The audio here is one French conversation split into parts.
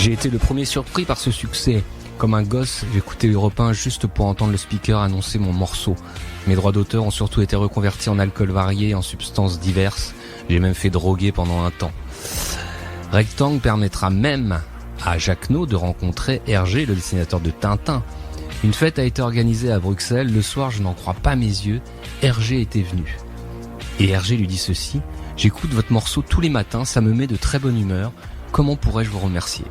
J'ai été le premier surpris par ce succès. Comme un gosse, j'écoutais Europe 1 juste pour entendre le speaker annoncer mon morceau. Mes droits d'auteur ont surtout été reconvertis en alcool varié et en substances diverses. J'ai même fait droguer pendant un temps. Rectangle permettra même à Jacquenot de rencontrer Hergé, le dessinateur de Tintin. Une fête a été organisée à Bruxelles. Le soir, je n'en crois pas mes yeux, Hergé était venu. Et Hergé lui dit ceci: « J'écoute votre morceau tous les matins, ça me met de très bonne humeur. Comment pourrais-je vous remercier ?»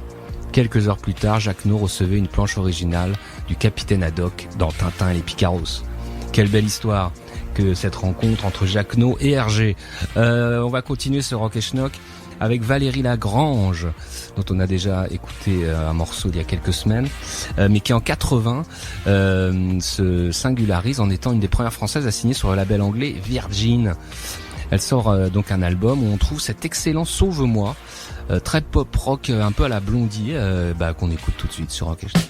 Quelques heures plus tard, Jacquenot recevait une planche originale du Capitaine Haddock dans Tintin et les Picaros. Quelle belle histoire que cette rencontre entre Jacquenot et Hergé. On va continuer ce Rock et Schnock avec Valérie Lagrange, dont on a déjà écouté un morceau il y a quelques semaines, mais qui en 80 se singularise en étant une des premières françaises à signer sur le label anglais Virgin. Elle sort donc un album où on trouve cet excellent Sauve-moi, très pop rock, un peu à la Blondie, qu'on écoute tout de suite sur Rock et Schnock.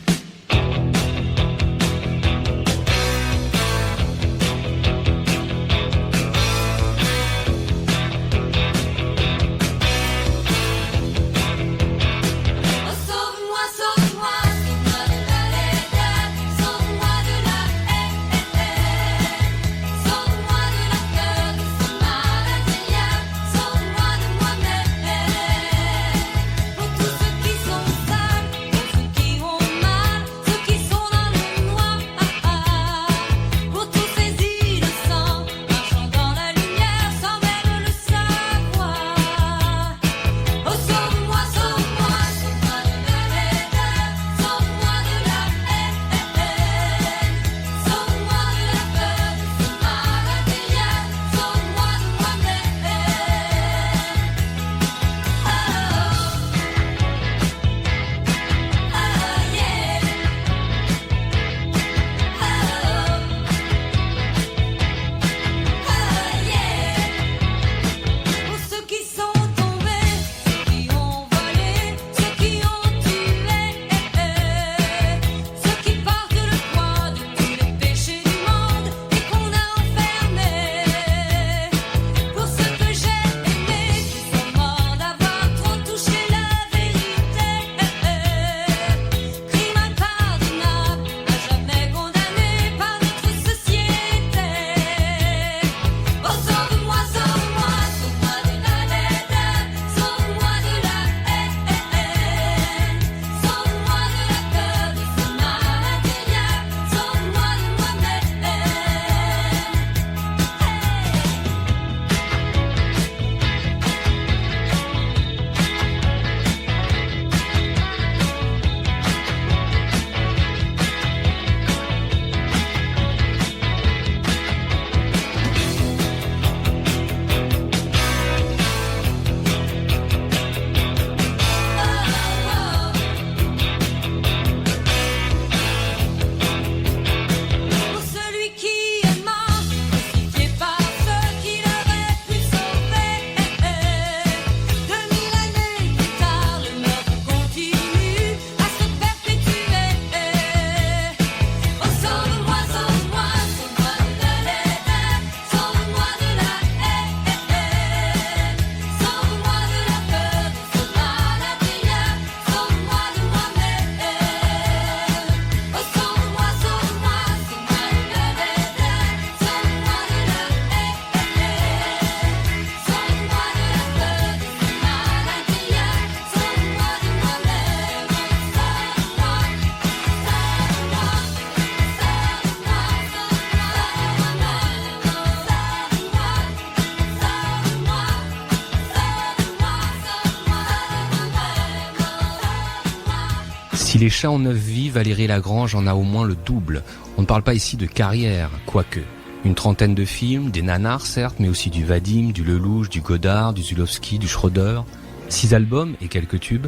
Si les chats ont 9 vies, Valérie Lagrange en a au moins le double. On ne parle pas ici de carrière, quoique. Une trentaine de films, des nanars certes, mais aussi du Vadim, du Lelouch, du Godard, du Zulawski, du Schroeder. 6 albums et quelques tubes.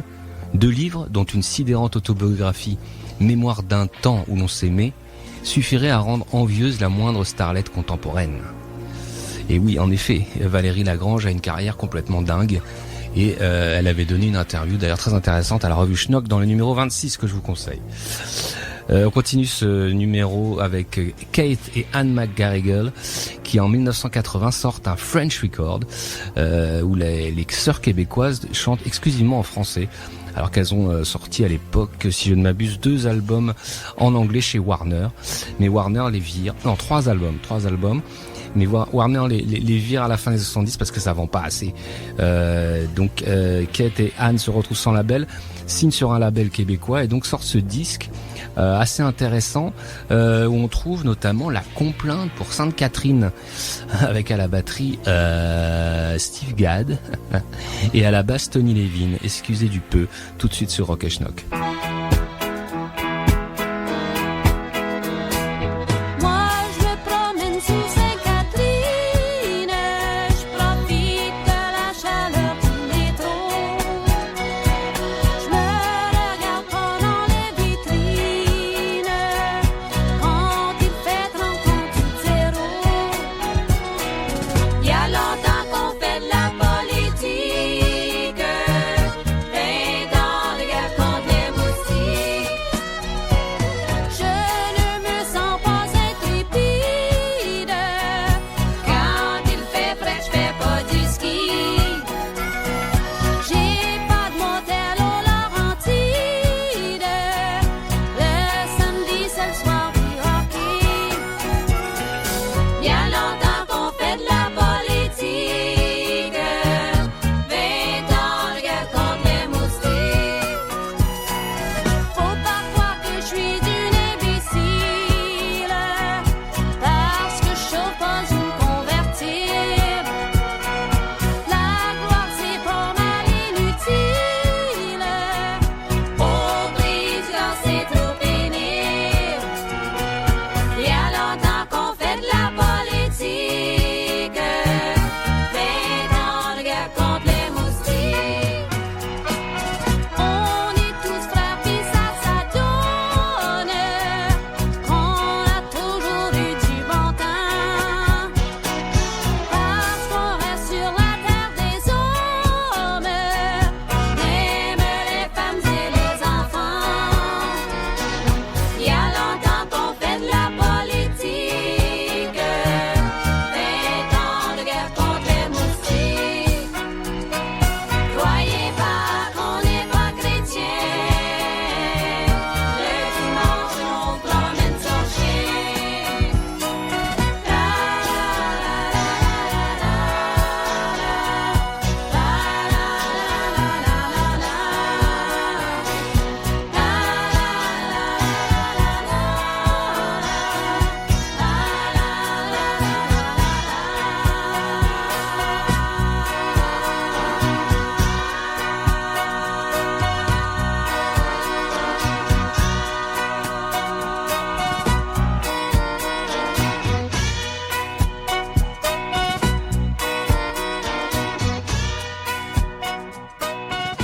2 livres, dont une sidérante autobiographie, Mémoire d'un temps où l'on s'aimait, suffirait à rendre envieuse la moindre starlette contemporaine. Et oui, en effet, Valérie Lagrange a une carrière complètement dingue. Et elle avait donné une interview d'ailleurs très intéressante à la revue Schnock dans le numéro 26 que je vous conseille. On continue ce numéro avec Kate et Anne McGarrigle qui en 1980 sortent un French Record où les sœurs québécoises chantent exclusivement en français alors qu'elles ont sorti à l'époque, si je ne m'abuse, 2 albums en anglais chez Warner. Mais Warner les vire, non, 3 albums. Mais Warner les vire à la fin des 70 parce que ça vend pas assez. Donc Kate et Anne se retrouvent sans label, signent sur un label québécois et donc sortent ce disque assez intéressant où on trouve notamment la complainte pour Sainte-Catherine avec à la batterie Steve Gadd et à la basse Tony Levin. Excusez du peu, tout de suite sur Rock et Schnock.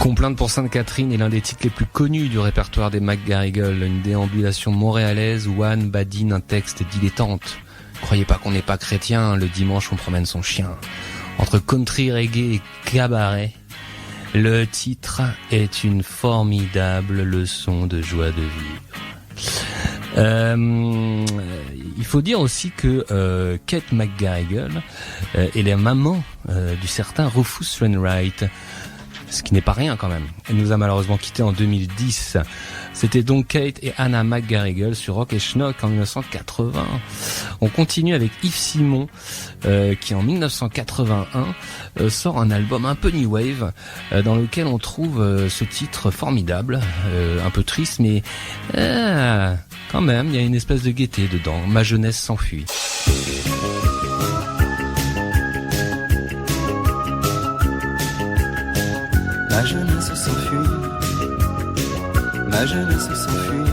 Complainte pour Sainte-Catherine est l'un des titres les plus connus du répertoire des McGarrigle, une déambulation montréalaise où Anne badine un texte dilettante. Croyez pas qu'on n'est pas chrétien, le dimanche on promène son chien. Entre country, reggae et cabaret, le titre est une formidable leçon de joie de vivre. Il faut dire aussi que Kate McGarrigle est la maman du certain Rufus Wainwright, ce qui n'est pas rien quand même. Elle nous a malheureusement quittés en 2010. C'était donc Kate et Anna McGarrigle sur Rock et Schnock en 1980. On continue avec Yves Simon qui en 1981 sort un album un peu new wave dans lequel on trouve ce titre formidable, un peu triste mais quand même il y a une espèce de gaieté dedans. Ma jeunesse s'enfuit. Ma jeunesse s'enfuit, ma jeunesse s'enfuit,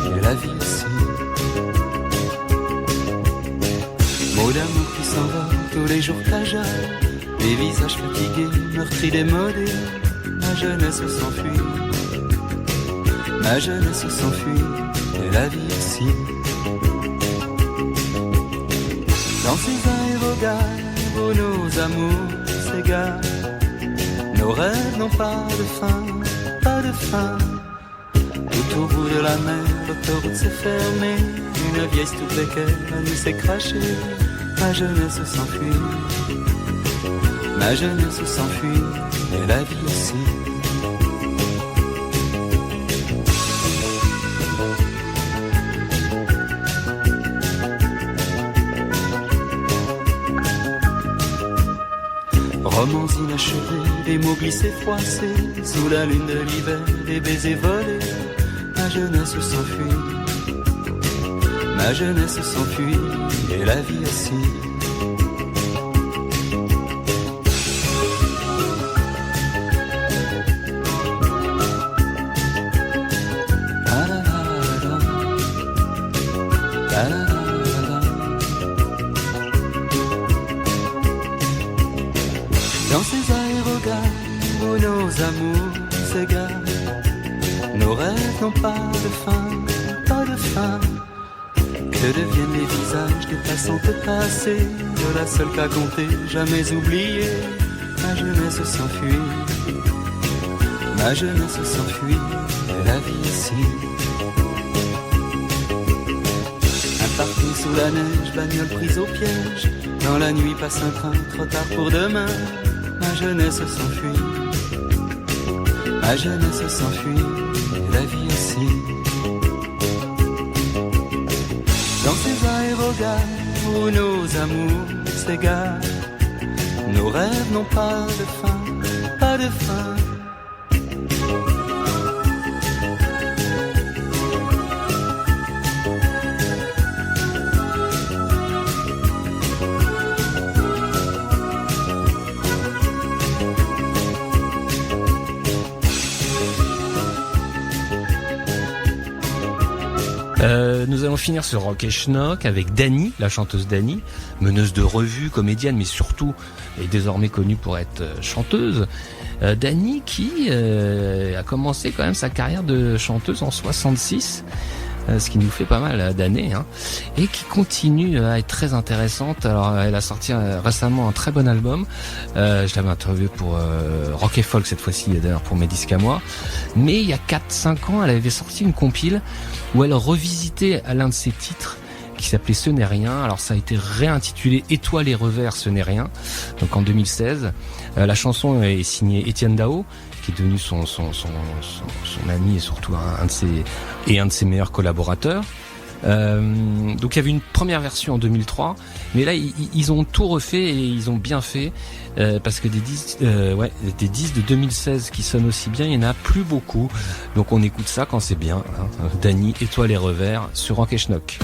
et la vie aussi. Mots d'amour qui s'envolent tous les jours plagiat, les visages fatigués, meurtris démodés. Ma jeunesse s'enfuit, ma jeunesse s'enfuit, et la vie aussi. Dans ces aérogares où nos amours s'égarent, nos rêves n'ont pas de fin, pas de fin. Tout au bout de la mer, l'autoroute s'est fermée. Une vieille stoupe d'équerre, la nuit s'est crachée. Ma jeunesse s'enfuit, ma jeunesse s'enfuit, et la vie aussi. Romans inachevés, des mots glissés froissés, sous la lune de l'hiver, des baisers volés. Ma jeunesse s'enfuit, ma jeunesse s'enfuit, et la vie aussi. Dans ces aérogares où nos amours s'égarent, nos rêves n'ont pas de fin, pas de fin. Que deviennent les visages des passantes passées, de la seule qu'à compter, jamais oubliée. Ma jeunesse s'enfuit, ma jeunesse s'enfuit, et la vie ici. Un parking sous la neige, bagnole prise au piège, dans la nuit passe un train, trop tard pour demain. Ma jeunesse s'enfuit, ma jeunesse s'enfuit, et la vie aussi. Dans ces aérogares où nos amours s'égarent, nos rêves n'ont pas de fin, pas de fin. Nous allons finir ce Rock et Schnock avec Dany, la chanteuse Dany, meneuse de revue, comédienne, mais surtout est désormais connue pour être chanteuse. Dany qui a commencé quand même sa carrière de chanteuse en 66, ce qui nous fait pas mal d'années, hein, et qui continue à être très intéressante. Alors elle a sorti récemment un très bon album, je l'avais interviewé pour Rock et Folk cette fois-ci, d'ailleurs pour mes disques à moi, mais il y a 4-5 ans elle avait sorti une compile où elle revisitait l'un de ses titres qui s'appelait Ce n'est rien. Alors ça a été réintitulé Étoiles et revers, ce n'est rien, donc en 2016. La chanson est signée Étienne Dao, qui est devenu son ami et surtout un de ses meilleurs collaborateurs. Donc il y avait une première version en 2003, mais là ils ont tout refait et ils ont bien fait, parce que des disques de 2016 qui sonnent aussi bien, il n'y en a plus beaucoup. Donc on écoute ça quand c'est bien, hein. Dany, Étoiles et revers sur Rock et Schnock.